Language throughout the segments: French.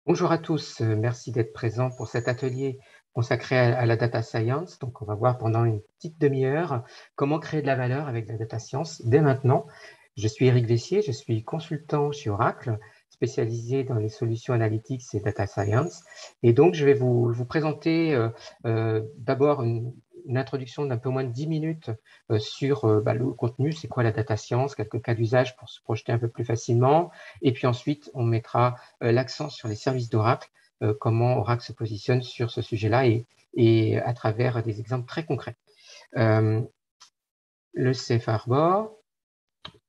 Bonjour à tous, merci d'être présents pour cet atelier consacré à la data science. Donc, on va voir pendant une petite demi-heure comment créer de la valeur avec la data science dès maintenant. Je suis Éric Vessier, je suis consultant chez Oracle, spécialisé dans les solutions analytics et data science. Et donc, je vais vous présenter d'abord une introduction d'un peu moins de 10 minutes sur le contenu, c'est quoi la data science, quelques cas d'usage pour se projeter un peu plus facilement. Et puis ensuite, on mettra l'accent sur les services d'Oracle, comment Oracle se positionne sur ce sujet-là et à travers des exemples très concrets. Le Safe Harbor,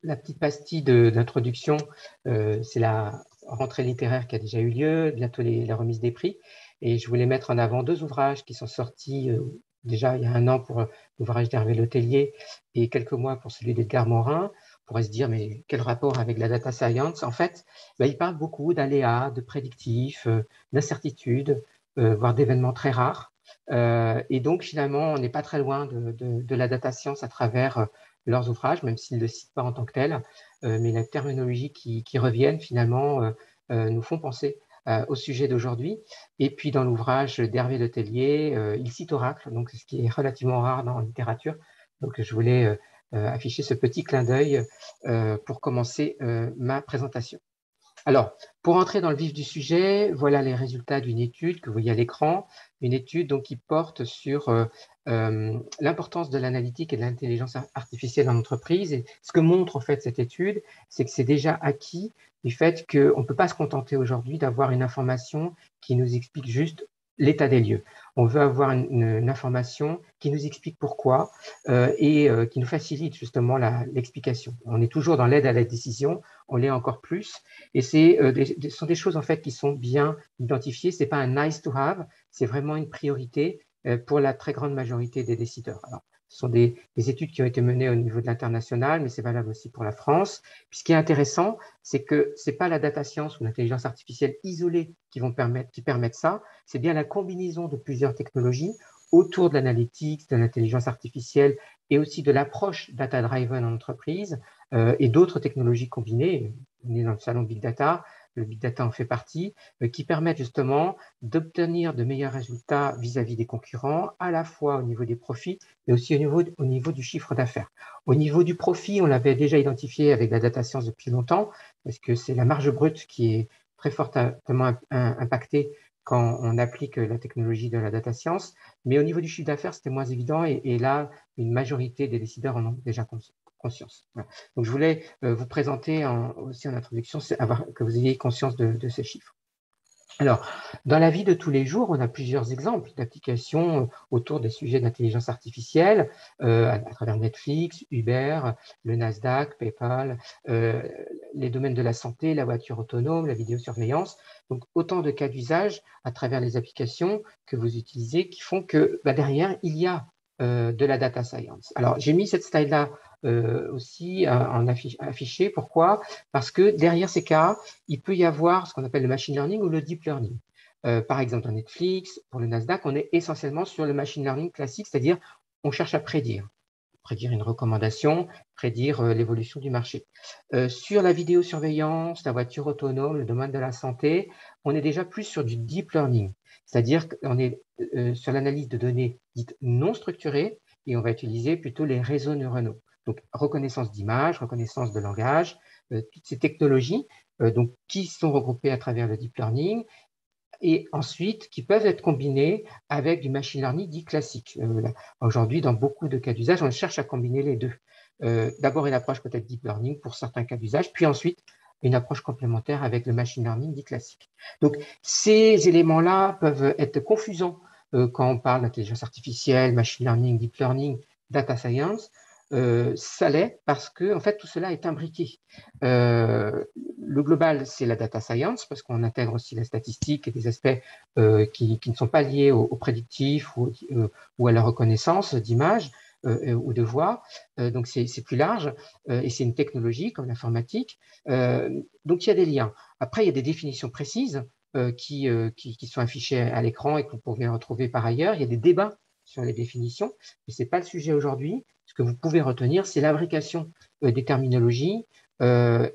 la petite pastille d'introduction, c'est la rentrée littéraire qui a déjà eu lieu, bientôt la remise des prix. Et je voulais mettre en avant deux ouvrages qui sont sortis déjà il y a un an pour l'ouvrage d'Hervé Letellier et quelques mois pour celui d'Edgar Morin. On pourrait se dire, mais quel rapport avec la data science? En fait, il parle beaucoup d'aléas, de prédictifs, d'incertitudes, voire d'événements très rares. Et donc, finalement, on n'est pas très loin de la data science à travers leurs ouvrages, même s'ils ne le citent pas en tant que tel, mais la terminologie qui reviennent finalement nous font penser au sujet d'aujourd'hui. Et puis dans l'ouvrage d'Hervé Letellier, il cite Oracle, donc ce qui est relativement rare dans la littérature. Donc je voulais afficher ce petit clin d'œil pour commencer ma présentation. Alors, pour entrer dans le vif du sujet, voilà les résultats d'une étude que vous voyez à l'écran, une étude donc, qui porte sur l'importance de l'analytique et de l'intelligence artificielle en entreprise. Et ce que montre en fait cette étude, c'est que c'est déjà acquis du fait qu'on ne peut pas se contenter aujourd'hui d'avoir une information qui nous explique juste l'état des lieux. On veut avoir une information qui nous explique pourquoi et qui nous facilite justement l'explication. On est toujours dans l'aide à la décision, on l'est encore plus. Et ce sont des choses en fait qui sont bien identifiées. C'est pas un nice to have, c'est vraiment une priorité pour la très grande majorité des décideurs. Alors, ce sont des études qui ont été menées au niveau de l'international, mais c'est valable aussi pour la France. Puis ce qui est intéressant, c'est que c'est pas la data science ou l'intelligence artificielle isolée qui permettent ça. C'est bien la combinaison de plusieurs technologies autour de l'analytics, de l'intelligence artificielle et aussi de l'approche data-driven en entreprise et d'autres technologies combinées. On est dans le salon Big Data, le Big Data en fait partie, qui permettent justement d'obtenir de meilleurs résultats vis-à-vis des concurrents, à la fois au niveau des profits, mais aussi au niveau du chiffre d'affaires. Au niveau du profit, on l'avait déjà identifié avec la data science depuis longtemps, parce que c'est la marge brute qui est très fortement impactée quand on applique la technologie de la data science. Mais au niveau du chiffre d'affaires, c'était moins évident et là, une majorité des décideurs en ont déjà conscience. Voilà. Donc, je voulais vous présenter aussi en introduction, que vous ayez conscience de ces chiffres. Alors, dans la vie de tous les jours, on a plusieurs exemples d'applications autour des sujets d'intelligence artificielle, à travers Netflix, Uber, le Nasdaq, PayPal, les domaines de la santé, la voiture autonome, la vidéosurveillance. Donc, autant de cas d'usage à travers les applications que vous utilisez qui font que derrière, il y a de la data science. Alors, j'ai mis cette slide-là aussi en affiché. Pourquoi? Parce que derrière ces cas, il peut y avoir ce qu'on appelle le machine learning ou le deep learning. Par exemple, dans Netflix, pour le Nasdaq, on est essentiellement sur le machine learning classique, c'est-à-dire on cherche à prédire une recommandation, prédire l'évolution du marché. Sur la vidéosurveillance, la voiture autonome, le domaine de la santé, on est déjà plus sur du deep learning, c'est-à-dire qu'on est sur l'analyse de données dites non structurées et on va utiliser plutôt les réseaux neuronaux. Donc, reconnaissance d'image, reconnaissance de langage, toutes ces technologies donc, qui sont regroupées à travers le deep learning et ensuite qui peuvent être combinés avec du machine learning dit classique. Aujourd'hui, dans beaucoup de cas d'usage, on cherche à combiner les deux. D'abord une approche peut-être deep learning pour certains cas d'usage, puis ensuite une approche complémentaire avec le machine learning dit classique. Donc, ces éléments-là peuvent être confusants quand on parle d'intelligence artificielle, machine learning, deep learning, data science. Ça l'est parce que en fait tout cela est imbriqué. Le global, c'est la data science parce qu'on intègre aussi la statistique et des aspects qui ne sont pas liés au prédictif ou à la reconnaissance d'image ou de voix. Donc c'est plus large et c'est une technologie comme l'informatique. Donc il y a des liens. Après, il y a des définitions précises qui sont affichées à l'écran et que vous pouvez retrouver par ailleurs. Il y a des débats sur les définitions, mais ce n'est pas le sujet aujourd'hui. Ce que vous pouvez retenir, c'est l'imbrication des terminologies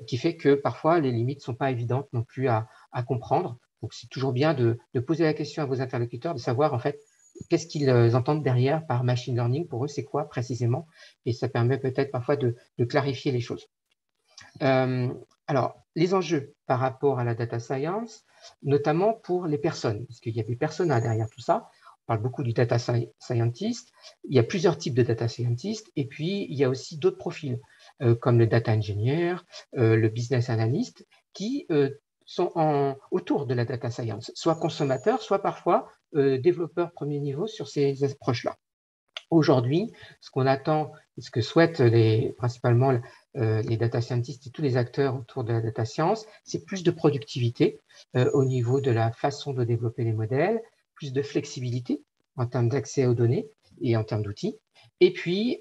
qui fait que parfois les limites ne sont pas évidentes non plus à comprendre. Donc, c'est toujours bien de poser la question à vos interlocuteurs, de savoir en fait qu'est-ce qu'ils entendent derrière par machine learning. Pour eux, c'est quoi précisément? Et ça permet peut-être parfois de clarifier les choses. Alors, les enjeux par rapport à la data science, notamment pour les personnes, parce qu'il y a des personas derrière tout ça. On parle beaucoup du data scientist. Il y a plusieurs types de data scientists, et puis il y a aussi d'autres profils, comme le data engineer, le business analyst, qui sont autour de la data science, soit consommateurs, soit parfois développeurs premier niveau sur ces approches-là. Aujourd'hui, ce qu'on attend, ce que souhaitent principalement les data scientists et tous les acteurs autour de la data science, c'est plus de productivité au niveau de la façon de développer les modèles, plus de flexibilité en termes d'accès aux données et en termes d'outils. Et puis,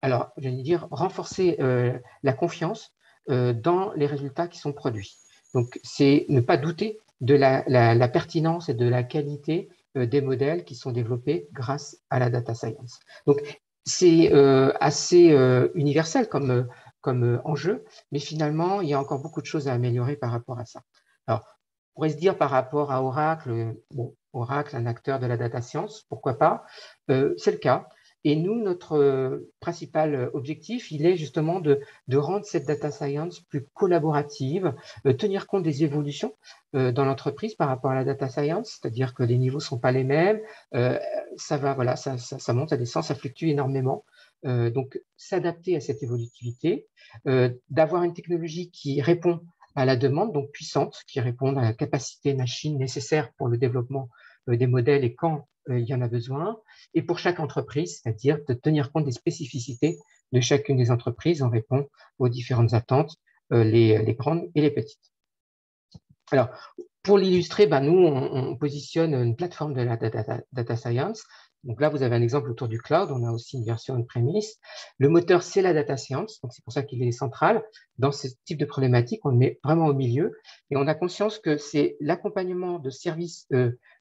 alors, j'allais dire, renforcer la confiance dans les résultats qui sont produits. Donc, c'est ne pas douter de la pertinence et de la qualité des modèles qui sont développés grâce à la data science. Donc, c'est assez universel comme enjeu, mais finalement, il y a encore beaucoup de choses à améliorer par rapport à ça. Alors, on pourrait se dire par rapport à Oracle, bon, Oracle, un acteur de la data science, pourquoi pas? C'est le cas. Et nous, notre principal objectif, il est justement de rendre cette data science plus collaborative, tenir compte des évolutions dans l'entreprise par rapport à la data science, c'est-à-dire que les niveaux ne sont pas les mêmes, ça va, voilà, ça monte, ça descend, ça fluctue énormément. Donc, s'adapter à cette évolutivité, d'avoir une technologie qui répond à la demande, donc puissante, qui répond à la capacité machine nécessaire pour le développement des modèles et quand il y en a besoin, et pour chaque entreprise, c'est-à-dire de tenir compte des spécificités de chacune des entreprises en répondant aux différentes attentes, les grandes et les petites. Alors, pour l'illustrer, nous, on positionne une plateforme de la data science. Donc là, vous avez un exemple autour du cloud. On a aussi une version on-premise. Le moteur, c'est la data science. Donc, c'est pour ça qu'il est central. Dans ce type de problématique, on le met vraiment au milieu. Et on a conscience que c'est l'accompagnement de services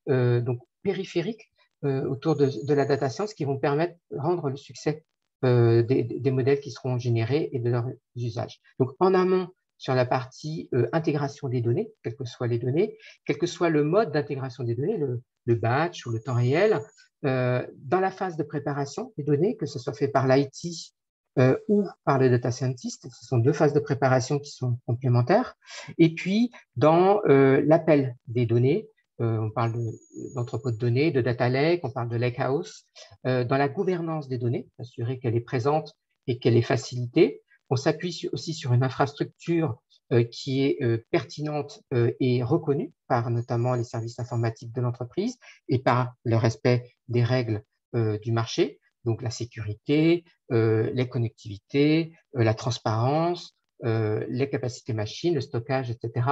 donc périphériques autour de la data science qui vont permettre de rendre le succès des modèles qui seront générés et de leur usage. Donc, en amont, sur la partie intégration des données, quelles que soient les données, quel que soit le mode d'intégration des données, le batch ou le temps réel, dans la phase de préparation des données, que ce soit fait par l'IT ou par le data scientist, ce sont deux phases de préparation qui sont complémentaires, et puis dans l'appel des données, on parle d'entrepôt de données, de data lake, on parle de lakehouse, dans la gouvernance des données, assurer qu'elle est présente et qu'elle est facilitée. On s'appuie aussi sur une infrastructure qui est pertinente et reconnue par notamment les services informatiques de l'entreprise et par le respect des règles du marché, donc la sécurité, les connectivités, la transparence, les capacités machines, le stockage, etc.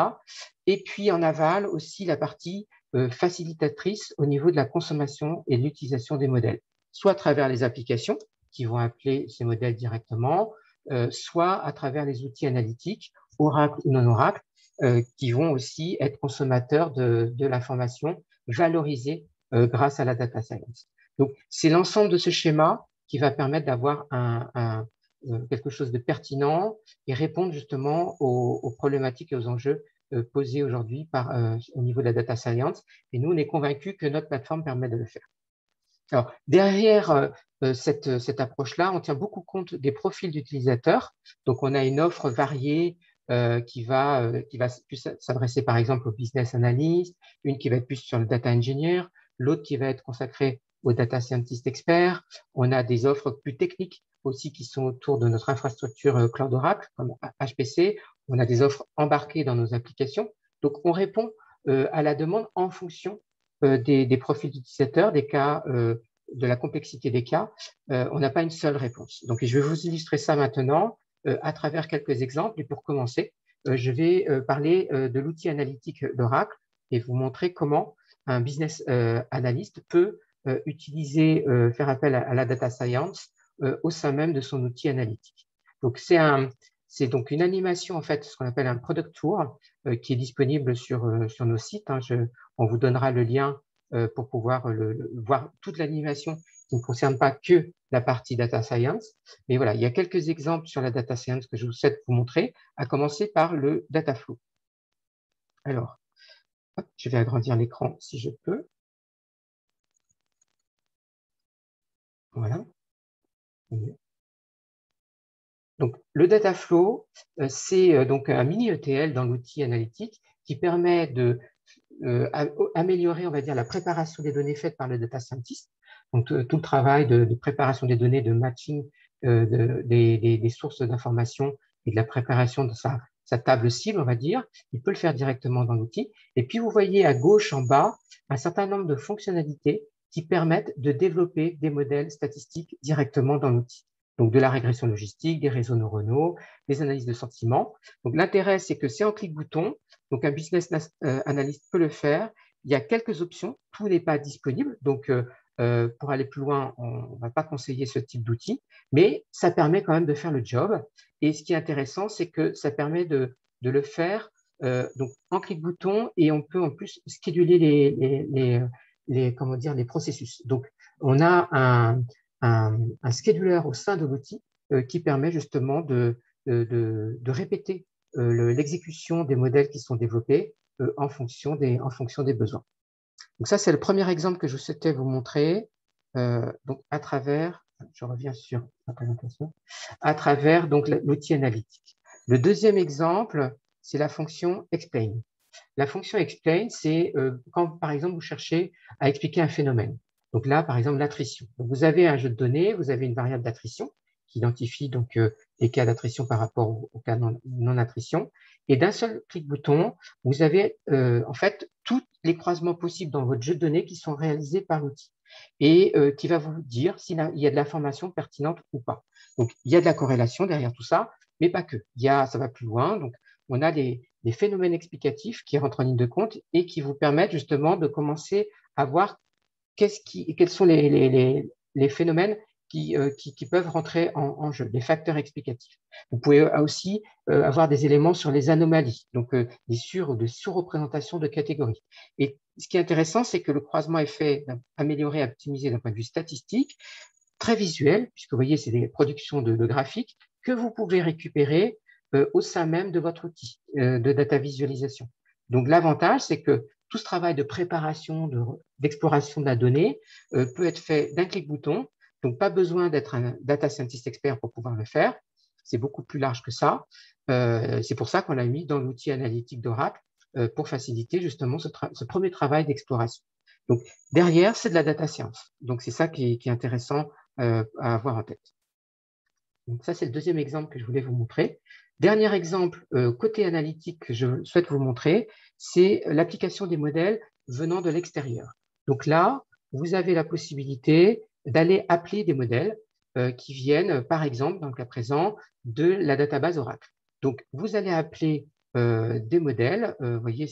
Et puis en aval aussi la partie facilitatrice au niveau de la consommation et de l'utilisation des modèles, soit à travers les applications qui vont appeler ces modèles directement, soit à travers les outils analytiques, Oracle ou non Oracle, qui vont aussi être consommateurs de l'information valorisée grâce à la data science. Donc, c'est l'ensemble de ce schéma qui va permettre d'avoir quelque chose de pertinent et répondre justement aux problématiques et aux enjeux posés aujourd'hui au niveau de la data science. Et nous, on est convaincus que notre plateforme permet de le faire. Alors, derrière cette approche-là, on tient beaucoup compte des profils d'utilisateurs. Donc, on a une offre variée qui va plus s'adresser par exemple au business analyst, une qui va être plus sur le data engineer, l'autre qui va être consacrée au data scientist expert. On a des offres plus techniques aussi qui sont autour de notre infrastructure Cloud Oracle, comme HPC. On a des offres embarquées dans nos applications. Donc, on répond à la demande en fonction des profils d'utilisateurs, des cas, de la complexité des cas. On n'a pas une seule réponse. Donc, je vais vous illustrer ça maintenant à travers quelques exemples. Et pour commencer, je vais parler de l'outil analytique d'Oracle et vous montrer comment un business analyst peut faire appel à la data science au sein même de son outil analytique. Donc, c'est donc une animation, en fait, ce qu'on appelle un product tour, qui est disponible sur nos sites. On vous donnera le lien pour pouvoir voir toute l'animation qui ne concerne pas que la partie data science. Mais voilà, il y a quelques exemples sur la data science que je vous souhaite vous montrer, à commencer par le data flow. Alors, Hop, je vais agrandir l'écran si je peux. Voilà. Donc, le data flow, c'est donc un mini ETL dans l'outil analytique qui permet de améliorer, on va dire, la préparation des données faites par le data scientist. Donc, tout le travail de préparation des données, de matching des sources d'informations et de la préparation de sa table cible, on va dire. Il peut le faire directement dans l'outil. Et puis, vous voyez à gauche en bas un certain nombre de fonctionnalités qui permettent de développer des modèles statistiques directement dans l'outil. Donc, de la régression logistique, des réseaux neuronaux, des analyses de sentiments. Donc, l'intérêt, c'est que c'est en clic-bouton. Donc, un business analyst peut le faire. Il y a quelques options. Tout n'est pas disponible. Donc, pour aller plus loin, on ne va pas conseiller ce type d'outil, mais ça permet quand même de faire le job. Et ce qui est intéressant, c'est que ça permet de le faire donc en clic-bouton et on peut en plus scheduler comment dire, les processus. Donc, on a un scheduler au sein de l'outil qui permet justement de répéter l'exécution des modèles qui sont développés en fonction des besoins. Donc ça, c'est le premier exemple que je souhaitais vous montrer donc à travers, je reviens sur la présentation, à travers donc l'outil analytique. Le deuxième exemple, c'est la fonction explain. La fonction explain, c'est quand, par exemple, vous cherchez à expliquer un phénomène. Donc là, par exemple, l'attrition. Vous avez un jeu de données, vous avez une variable d'attrition qui identifie donc les cas d'attrition par rapport aux cas non-attrition. Et d'un seul clic-bouton, vous avez en fait tous les croisements possibles dans votre jeu de données qui sont réalisés par l'outil et qui va vous dire s'il y a de l'information pertinente ou pas. Donc, il y a de la corrélation derrière tout ça, mais pas que. Ça va plus loin. Donc, on a des phénomènes explicatifs qui rentrent en ligne de compte et qui vous permettent justement de commencer à voir quels sont les phénomènes qui peuvent rentrer en jeu, les facteurs explicatifs. Vous pouvez aussi avoir des éléments sur les anomalies, donc des sur- ou de surreprésentations de catégories. Et ce qui est intéressant, c'est que le croisement est fait, amélioré, optimisé d'un point de vue statistique, très visuel, puisque vous voyez, c'est des productions de graphiques que vous pouvez récupérer au sein même de votre outil de data visualisation. Donc, l'avantage, c'est que tout ce travail de préparation, d'exploration de la donnée peut être fait d'un clic-bouton. Donc, pas besoin d'être un data scientist expert pour pouvoir le faire. C'est beaucoup plus large que ça. C'est pour ça qu'on l'a mis dans l'outil analytique d'Oracle pour faciliter justement ce premier travail d'exploration. Donc, derrière, c'est de la data science. Donc, c'est ça qui est intéressant à avoir en tête. Donc, ça, c'est le deuxième exemple que je voulais vous montrer. Dernier exemple, côté analytique, que je souhaite vous montrer, c'est l'application des modèles venant de l'extérieur. Donc là, vous avez la possibilité d'aller appeler des modèles qui viennent, par exemple, dans le cas présent, de la database Oracle. Donc, vous allez appeler des modèles. Vous voyez,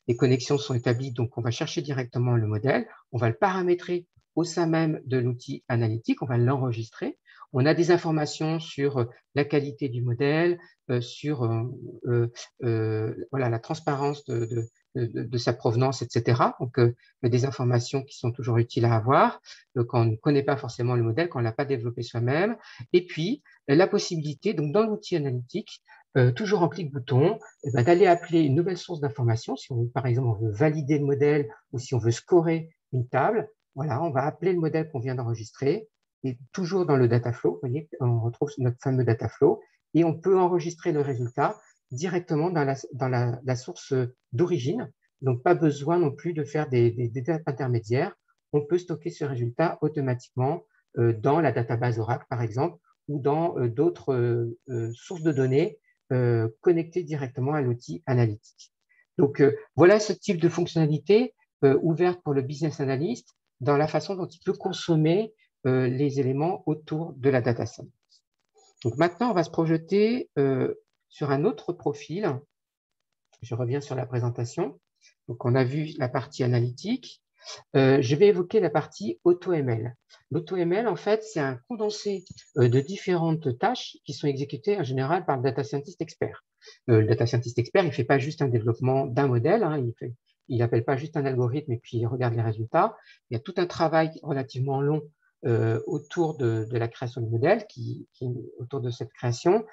les connexions sont établies, donc on va chercher directement le modèle. On va le paramétrer au sein même de l'outil analytique. On va l'enregistrer. On a des informations sur la qualité du modèle, sur voilà, la transparence de sa provenance, etc. Donc, des informations qui sont toujours utiles à avoir quand on ne connaît pas forcément le modèle, quand on ne l'a pas développé soi-même. Et puis, la possibilité, donc dans l'outil analytique, toujours en clic-bouton, d'aller appeler une nouvelle source d'information. Si on veut, par exemple, on veut valider le modèle ou si on veut scorer une table, voilà, on va appeler le modèle qu'on vient d'enregistrer. Et toujours dans le data flow, vous voyez, on retrouve notre fameux data flow et on peut enregistrer le résultat directement dans la source d'origine. Donc, pas besoin non plus de faire des étapes intermédiaires. On peut stocker ce résultat automatiquement dans la database Oracle, par exemple, ou dans d'autres sources de données connectées directement à l'outil analytique. Donc, voilà ce type de fonctionnalité ouverte pour le business analyst dans la façon dont il peut consommer les éléments autour de la data science. Donc maintenant, on va se projeter sur un autre profil. Je reviens sur la présentation. Donc, on a vu la partie analytique. Je vais évoquer la partie AutoML. L'AutoML, en fait, c'est un condensé de différentes tâches qui sont exécutées en général par le data scientist expert. Le data scientist expert, il ne fait pas juste un développement d'un modèle, hein, il n'appelle pas juste un algorithme et puis il regarde les résultats. Il y a tout un travail relativement long autour de la création du modèle, autour de cette création,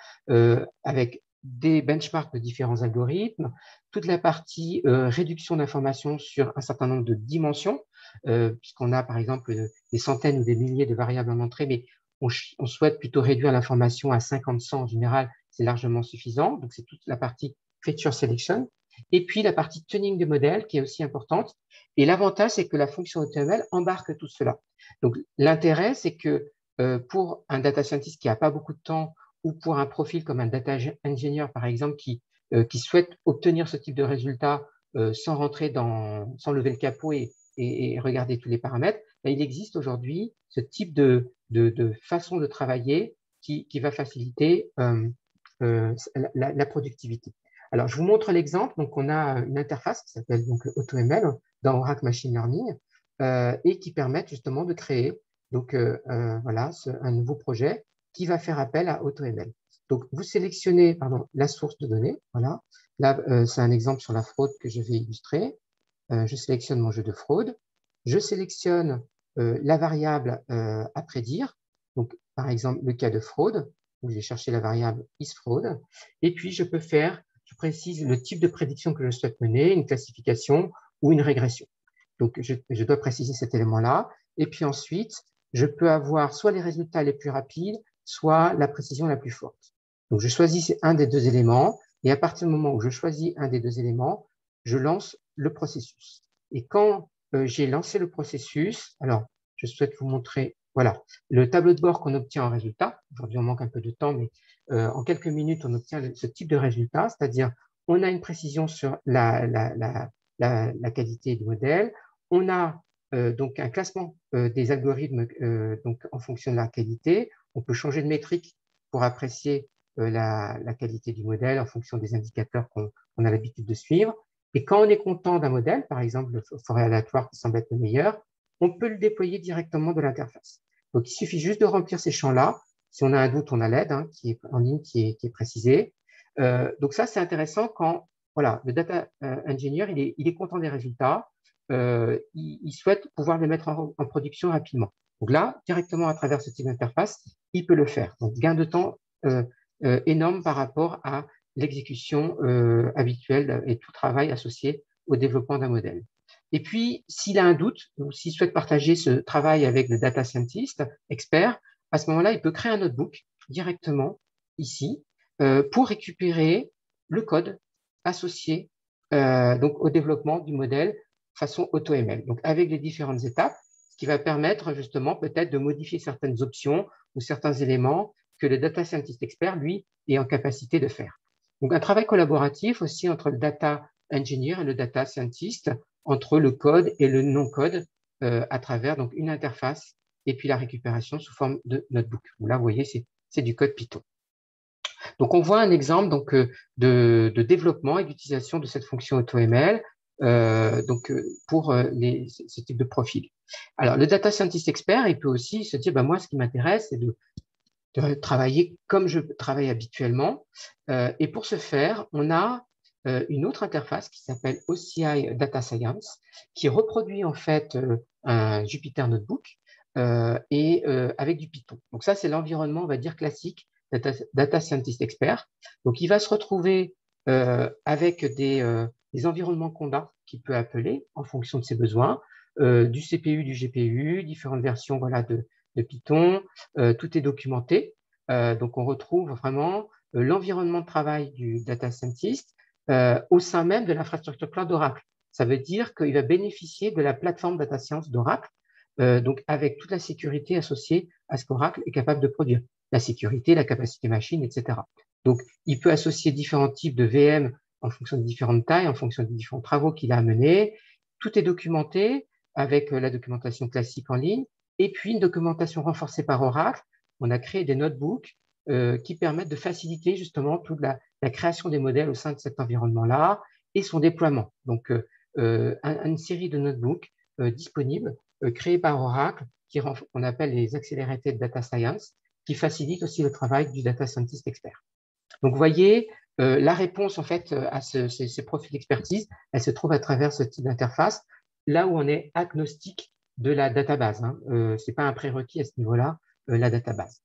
avec des benchmarks de différents algorithmes, toute la partie réduction d'informations sur un certain nombre de dimensions, puisqu'on a par exemple des centaines ou des milliers de variables en entrée, mais on souhaite plutôt réduire l'information à 50, 100 en général, c'est largement suffisant. Donc, c'est toute la partie feature selection. Et puis, la partie tuning des modèles qui est aussi importante. Et l'avantage, c'est que la fonction AutoML embarque tout cela. Donc, l'intérêt, c'est que pour un data scientist qui n'a pas beaucoup de temps ou pour un profil comme un data engineer, par exemple, qui souhaite obtenir ce type de résultat sans rentrer sans lever le capot et regarder tous les paramètres, il existe aujourd'hui ce type de façon de travailler qui va faciliter la productivité. Alors, je vous montre l'exemple. Donc, on a une interface qui s'appelle donc AutoML dans Oracle Machine Learning et qui permet justement de créer donc, voilà, un nouveau projet qui va faire appel à AutoML. Donc, vous sélectionnez la source de données. Voilà. Là, c'est un exemple sur la fraude que je vais illustrer. Je sélectionne mon jeu de fraude. Je sélectionne la variable à prédire. Donc, par exemple, le cas de fraude, où je vais chercher la variable isFraud. Et puis, je précise le type de prédiction que je souhaite mener, une classification ou une régression. Donc, je dois préciser cet élément-là. Et puis ensuite, je peux avoir soit les résultats les plus rapides, soit la précision la plus forte. Donc, je choisis un des deux éléments. Et à partir du moment où je choisis un des deux éléments, je lance le processus. Et quand j'ai lancé le processus, alors, je souhaite vous montrer, voilà, le tableau de bord qu'on obtient en résultat. Aujourd'hui, on manque un peu de temps, mais en quelques minutes, on obtient ce type de résultat, c'est-à-dire on a une précision sur la qualité du modèle, on a donc un classement des algorithmes donc en fonction de la qualité, on peut changer de métrique pour apprécier la qualité du modèle en fonction des indicateurs qu'on a l'habitude de suivre. Et quand on est content d'un modèle, par exemple le forêt aléatoire qui semble être le meilleur, on peut le déployer directement de l'interface. Donc, il suffit juste de remplir ces champs-là. Si on a un doute, on a l'aide qui est en ligne, qui est précisée. Donc, ça, c'est intéressant quand voilà, le data engineer, il est content des résultats. Il souhaite pouvoir les mettre en production rapidement. Donc là, directement à travers ce type d'interface, il peut le faire. Donc, gain de temps énorme par rapport à l'exécution habituelle et tout travail associé au développement d'un modèle. Et puis, s'il a un doute ou s'il souhaite partager ce travail avec le data scientist expert, à ce moment-là, il peut créer un notebook directement ici pour récupérer le code associé donc au développement du modèle façon AutoML. Donc, avec les différentes étapes, ce qui va permettre justement peut-être de modifier certaines options ou certains éléments que le data scientist expert, lui, est en capacité de faire. Donc, un travail collaboratif aussi entre le data engineer et le data scientist, entre le code et le non-code à travers donc, une interface et puis la récupération sous forme de notebook. Là, vous voyez, c'est du code Python. Donc, on voit un exemple donc, de développement et d'utilisation de cette fonction AutoML pour ce type de profil. Alors, le data scientist expert, il peut aussi se dire, moi, ce qui m'intéresse, c'est de travailler comme je travaille habituellement. Et pour ce faire, on a une autre interface qui s'appelle OCI Data Science, qui reproduit en fait un Jupyter Notebook et avec du Python. Donc ça, c'est l'environnement, on va dire, classique data scientist expert. Donc il va se retrouver avec des environnements Conda qu'il peut appeler en fonction de ses besoins, du CPU, du GPU, différentes versions voilà, de Python, tout est documenté. Donc, on retrouve vraiment l'environnement de travail du data scientist au sein même de l'infrastructure cloud d'Oracle. Ça veut dire qu'il va bénéficier de la plateforme data science d'Oracle, donc avec toute la sécurité associée à ce qu'Oracle est capable de produire. La sécurité, la capacité machine, etc. Donc, il peut associer différents types de VM en fonction de différentes tailles, en fonction des différents travaux qu'il a à mener. Tout est documenté avec la documentation classique en ligne et puis une documentation renforcée par Oracle. On a créé des notebooks qui permettent de faciliter justement toute la création des modèles au sein de cet environnement-là et son déploiement. Donc, une série de notebooks disponibles, créés par Oracle, qu'on appelle les Accelerated Data Science, qui facilitent aussi le travail du data scientist expert. Donc, vous voyez, la réponse en fait à ces profils d'expertise, elle se trouve à travers ce type d'interface, là où on est agnostique de la database. Ce n'est pas un prérequis à ce niveau-là, la database.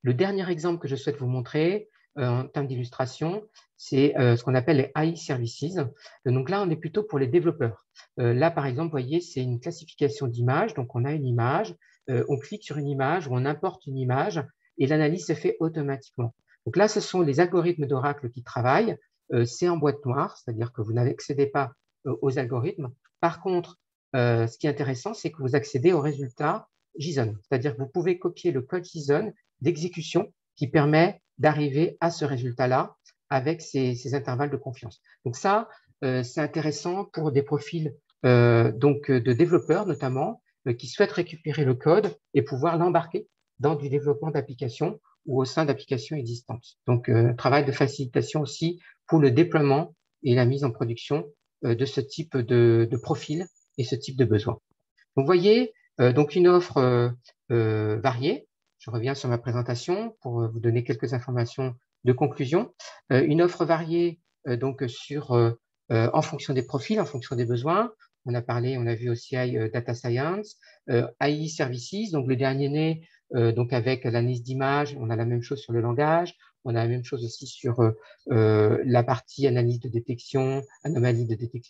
Le dernier exemple que je souhaite vous montrer, en termes d'illustration, c'est ce qu'on appelle les AI Services. Donc là, on est plutôt pour les développeurs. Là, par exemple, vous voyez, c'est une classification d'images. Donc, on a une image, on clique sur une image ou on importe une image et l'analyse se fait automatiquement. Donc là, ce sont les algorithmes d'Oracle qui travaillent. C'est en boîte noire, c'est-à-dire que vous n'accédez pas aux algorithmes. Par contre, ce qui est intéressant, c'est que vous accédez aux résultats JSON, c'est-à-dire que vous pouvez copier le code JSON d'exécution qui permet d'arriver à ce résultat-là avec ces intervalles de confiance. Donc ça, c'est intéressant pour des profils de développeurs notamment qui souhaitent récupérer le code et pouvoir l'embarquer dans du développement d'applications ou au sein d'applications existantes. Donc, travail de facilitation aussi pour le déploiement et la mise en production de ce type de profil et ce type de besoin. Vous voyez, donc une offre variée. Je reviens sur ma présentation pour vous donner quelques informations de conclusion. Une offre variée donc en fonction des profils, en fonction des besoins. On a vu aussi Data Science, AI Services, donc le dernier né, donc avec l'analyse d'image, on a la même chose sur le langage, on a la même chose aussi sur la partie analyse de détection,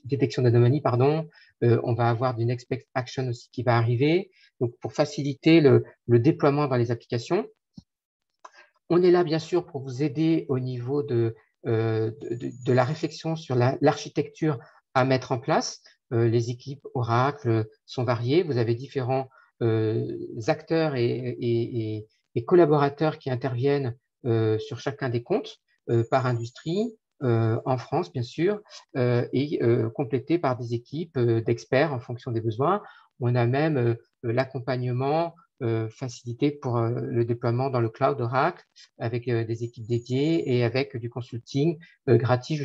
détection d'anomalies, pardon. On va avoir du Next Best Action aussi qui va arriver, donc pour faciliter le déploiement dans les applications. On est là, bien sûr, pour vous aider au niveau de la réflexion sur l'architecture à mettre en place. Les équipes Oracle sont variées. Vous avez différents acteurs et collaborateurs qui interviennent sur chacun des comptes par industrie, en France, bien sûr, et complétés par des équipes d'experts en fonction des besoins. On a même l'accompagnement facilité pour le déploiement dans le cloud Oracle avec des équipes dédiées et avec du consulting gratuit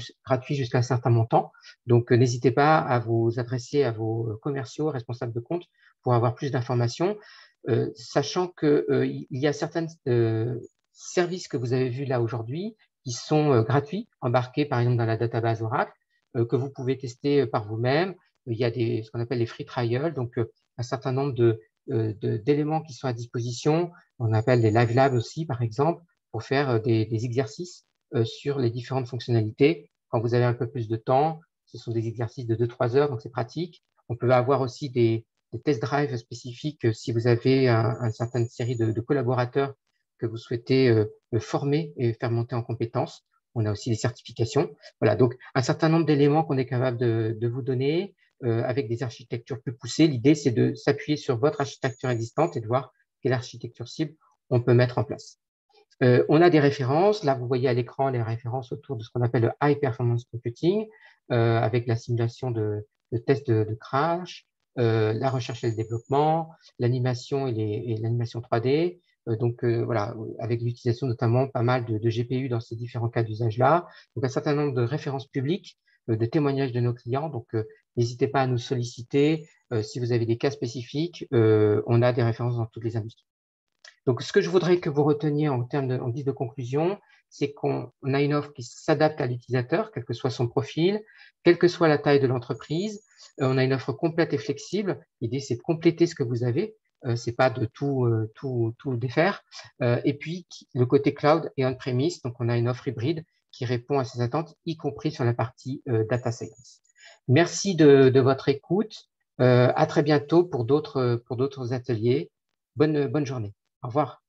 jusqu'à un certain montant. Donc, n'hésitez pas à vous adresser à vos commerciaux, responsables de compte pour avoir plus d'informations, sachant qu'il y a certains services que vous avez vus là aujourd'hui qui sont gratuits, embarqués par exemple dans la database Oracle, que vous pouvez tester par vous-même. Il y a ce qu'on appelle les free trials, donc un certain nombre d'éléments qui sont à disposition. On appelle des live labs aussi, par exemple, pour faire des exercices sur les différentes fonctionnalités. Quand vous avez un peu plus de temps, ce sont des exercices de 2-3 heures, donc c'est pratique. On peut avoir aussi des test drives spécifiques si vous avez une certaine série de collaborateurs que vous souhaitez former et faire monter en compétences. On a aussi des certifications. Voilà, donc un certain nombre d'éléments qu'on est capable de vous donner avec des architectures plus poussées. L'idée, c'est de s'appuyer sur votre architecture existante et de voir quelle architecture cible on peut mettre en place. On a des références. Là, vous voyez à l'écran les références autour de ce qu'on appelle le High Performance Computing, avec la simulation de tests de crash, la recherche et le développement, l'animation et l'animation 3D. Donc, voilà, avec l'utilisation notamment pas mal de GPU dans ces différents cas d'usage-là. Donc, un certain nombre de références publiques, de témoignages de nos clients. Donc, n'hésitez pas à nous solliciter. Si vous avez des cas spécifiques, on a des références dans toutes les industries. Donc, ce que je voudrais que vous reteniez en guise de conclusion, c'est qu'on a une offre qui s'adapte à l'utilisateur, quel que soit son profil, quelle que soit la taille de l'entreprise. On a une offre complète et flexible. L'idée, c'est de compléter ce que vous avez. C'est pas de tout défaire. Et puis, le côté cloud et on-premise. Donc, on a une offre hybride qui répond à ces attentes, y compris sur la partie data science. Merci de votre écoute. À très bientôt pour d'autres ateliers. Bonne journée. Au revoir.